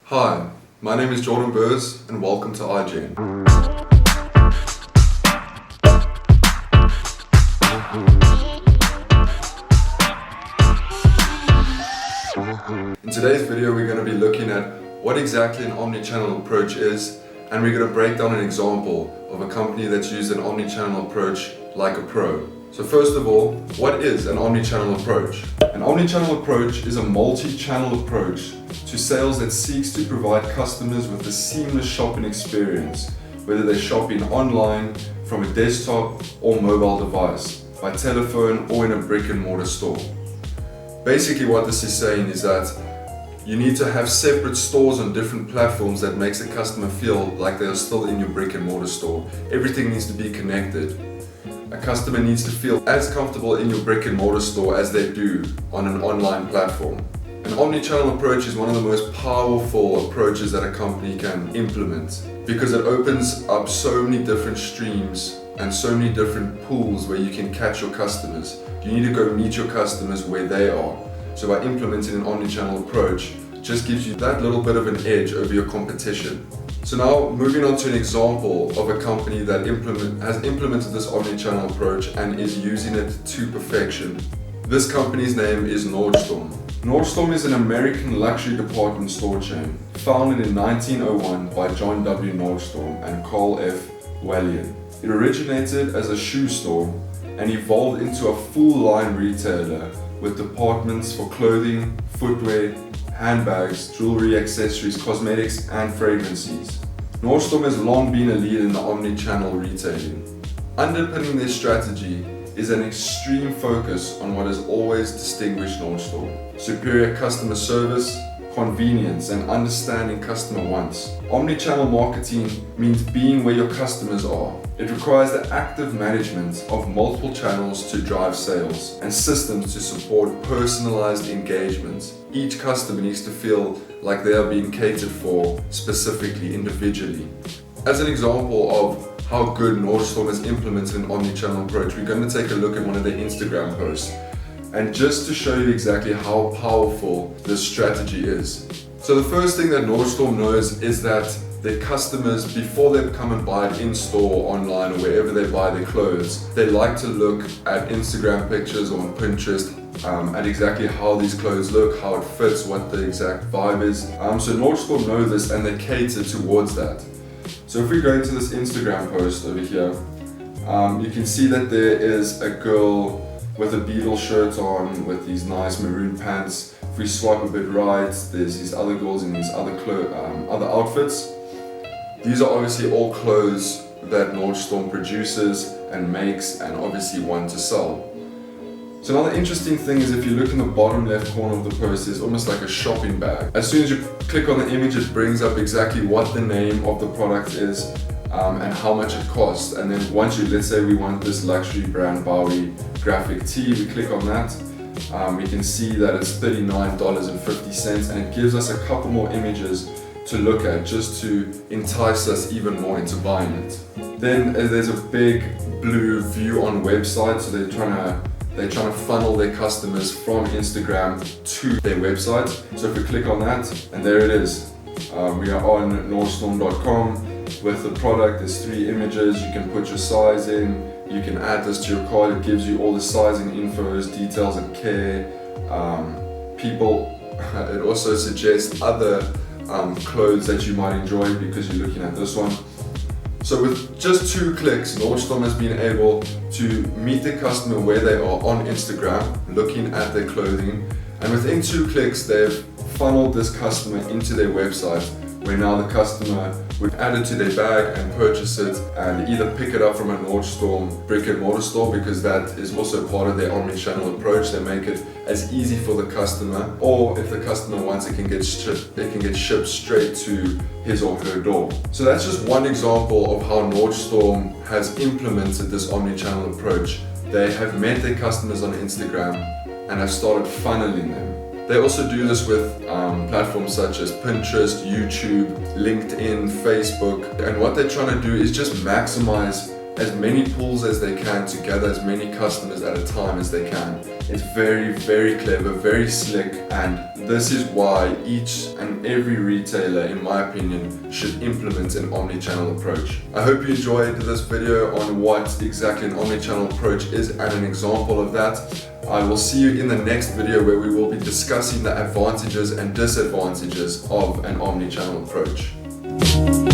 Hi, my name is Jordan Burrs and welcome to iGen. In today's video we're going to be looking at what exactly an omnichannel approach is, and we're going to break down an example of a company that's used an omnichannel approach like a pro. So first of all, what is an omnichannel approach? An omnichannel approach is a multi-channel approach to sales that seeks to provide customers with a seamless shopping experience, whether they're shopping online, from a desktop or mobile device, by telephone or in a brick and mortar store. Basically what this is saying is that you need to have separate stores on different platforms that makes the customer feel like they're still in your brick and mortar store. Everything needs to be connected. A customer needs to feel as comfortable in your brick and mortar store as they do on an online platform. An omnichannel approach is one of the most powerful approaches that a company can implement because it opens up so many different streams and so many different pools where you can catch your customers. You need to go meet your customers where they are. So by implementing an omnichannel approach, it just gives you that little bit of an edge over your competition. So now moving on to an example of a company that has implemented this omnichannel approach and is using it to perfection. This company's name is Nordstrom. Nordstrom is an American luxury department store chain founded in 1901 by John W. Nordstrom and Carl F. Wallian. It originated as a shoe store and evolved into a full-line retailer with departments for clothing, footwear, handbags, jewelry, accessories, cosmetics, and fragrances. Nordstrom has long been a leader in the omni-channel retailing. Underpinning their strategy is an extreme focus on what has always distinguished Nordstrom: superior customer service, convenience, and understanding customer wants. Omni-channel marketing means being where your customers are. It requires the active management of multiple channels to drive sales and systems to support personalized engagement. Each customer needs to feel like they are being catered for specifically, individually. As an example of how good Nordstrom has implemented an omnichannel approach, we're going to take a look at one of their Instagram posts. And just to show you exactly how powerful this strategy is. So the first thing that Nordstrom knows is that their customers, before they come and buy it in store, online, or wherever they buy their clothes, they like to look at Instagram pictures or on Pinterest at exactly how these clothes look, how it fits, what the exact vibe is. So Nordstrom know this and they cater towards that. So if we go into this Instagram post over here, you can see that there is a girl with a Beetle shirt on with these nice maroon pants. If we swipe a bit right, there's these other girls in these other outfits. These are obviously all clothes that Nordstrom produces and makes and obviously want to sell. So now the interesting thing is, if you look in the bottom left corner of the post, there's almost like a shopping bag. As soon as you click on the image, it brings up exactly what the name of the product is and how much it costs. And then once let's say we want this luxury brand Bowie graphic tee, we click on that. We can see that it's $39.50 and it gives us a couple more images to look at just to entice us even more into buying it. Then there's a big blue view on website, so they're trying to funnel their customers from Instagram to their website. So if we click on that, and there it is. We are on Nordstrom.com with the product. There's 3 images. You can put your size in. You can add this to your cart. It gives you all the sizing infos, details and care. It also suggests other clothes that you might enjoy because you're looking at this one. So with just 2 clicks, Nordstrom has been able to meet the customer where they are on Instagram, looking at their clothing, and within 2 clicks, they've funneled this customer into their website, where now the customer would add it to their bag and purchase it and either pick it up from a Nordstrom brick and mortar store, because that is also part of their omnichannel approach. They make it as easy for the customer, or if the customer wants, it can get shipped straight to his or her door. So that's just one example of how Nordstrom has implemented this omnichannel approach. They have met their customers on Instagram and have started funneling them. They also do this with platforms such as Pinterest, YouTube, LinkedIn, Facebook, and what they're trying to do is just maximize as many pools as they can to gather as many customers at a time as they can. It's very, very clever, very slick, and This is why each and every retailer, in my opinion, should implement an omnichannel approach. I hope you enjoyed this video on what exactly an omnichannel approach is and an example of that. I will see you in the next video where we will be discussing the advantages and disadvantages of an omnichannel approach.